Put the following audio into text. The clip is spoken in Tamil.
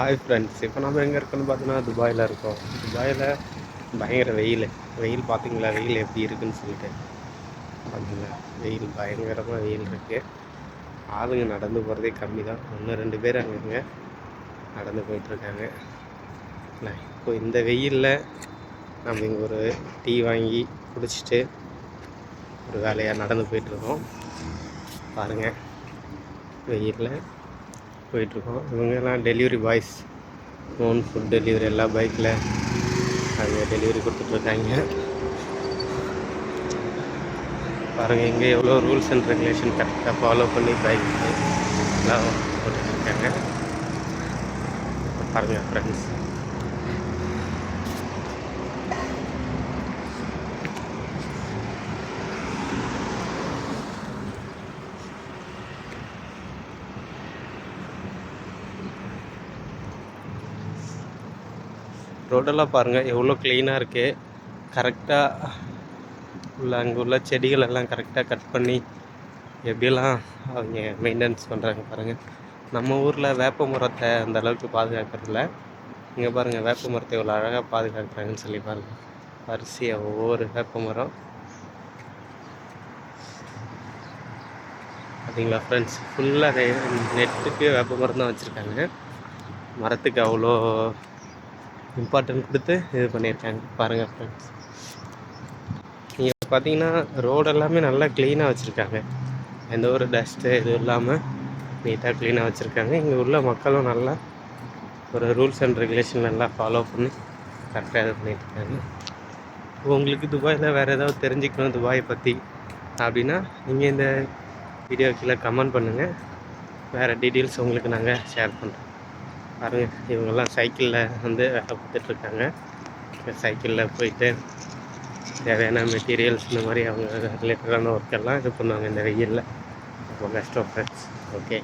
ஹாய் ஃப்ரெண்ட்ஸ், இப்போ நம்ம எங்கே இருக்கோன்னு பார்த்தோன்னா துபாயில் இருக்கோம். துபாயில் பயங்கர வெயில். வெயில் பார்த்தீங்களா, வெயில் எப்படி இருக்குன்னு சொல்லிட்டு பார்த்தீங்களா? வெயில் பயங்கரமாக வெயில் இருக்குது. ஆளுங்க நடந்து போகிறதே கம்மி தான். 1-2 பேர் அங்கங்கே நடந்து போயிட்டுருக்காங்க. இப்போ இந்த வெயிலில் நம்ம இங்கே ஒரு டீ வாங்கி குடிச்சிட்டு ஒரு வேலையாக நடந்து போயிட்டுருக்கோம். பாருங்கள், வெயிலில் போயிட்டுருக்கோம். இவங்கெல்லாம் delivery boys, own food delivery எல்லா பைக்கில் அவங்க டெலிவரி கொடுத்துட்ருக்காங்க. பாருங்கள், இங்கே எவ்வளோ ரூல்ஸ் அண்ட் ரெகுலேஷன் கரெக்டாக ஃபாலோ பண்ணி பைக் எல்லாம் போட்டுட்ருக்காங்க. பாருங்கள் ஃப்ரெண்ட்ஸ், ரோடெல்லாம் பாருங்கள் எவ்வளோ க்ளீனாக இருக்குது. கரெக்டாக அங்கே உள்ள செடிகள் எல்லாம் கரெக்டாக கட் பண்ணி எப்படியெல்லாம் அவங்க மெயின்டெனன்ஸ் பண்ணுறாங்க பாருங்கள். நம்ம ஊரில் வேப்ப மரத்தை அந்த அளவுக்கு பாதுகாக்கிறதில்ல. இங்கே பாருங்கள், வேப்ப மரத்தை எவ்வளோ அழகாக பாதுகாக்கிறாங்கன்னு சொல்லி பாருங்கள். வரிசையாக ஒவ்வொரு வேப்ப மரம் பார்த்தீங்களா ஃப்ரெண்ட்ஸ். ஃபுல்லாக நெட்டுக்கு வேப்ப மரம் தான் வச்சுருக்காங்க. மரத்துக்கு அவ்வளோ இம்பார்ட்டன்ட் கொடுத்து இது பண்ணியிருக்காங்க பாருங்கள் ஃப்ரெண்ட்ஸ். நீங்கள் பார்த்தீங்கன்னா ரோடு எல்லாமே நல்லா க்ளீனாக வச்சுருக்காங்க. எந்த ஒரு டஸ்ட்டு இது இல்லாமல் நீட்டாக க்ளீனாக வச்சுருக்காங்க. இங்கே உள்ள மக்களும் நல்லா ஒரு ரூல்ஸ் அண்ட் ரெகுலேஷன் நல்லா ஃபாலோ பண்ணி கரெக்டாக இது பண்ணியிருக்காங்க. உங்களுக்கு துபாயில் வேறு ஏதாவது தெரிஞ்சுக்கணும் துபாயை பற்றி அப்படின்னா நீங்கள் இந்த வீடியோ கீழே கமெண்ட் பண்ணுங்கள். வேறு டீட்டெயில்ஸ் உங்களுக்கு நாங்கள் ஷேர் பண்ணுறோம். பாருங்கள், இவங்கெல்லாம் சைக்கிளில் வந்து வேலை பார்த்துட்ருக்காங்க. சைக்கிளில் போயிட்டு தேவையான மெட்டீரியல்ஸ் இந்த மாதிரி அவங்க ரிலேட்டடான ஒர்க்கெல்லாம் இது பண்ணுவாங்க இந்த வெயிலில். ரொம்ப கஷ்டம் ஃப்ரெண்ட்ஸ். ஓகே.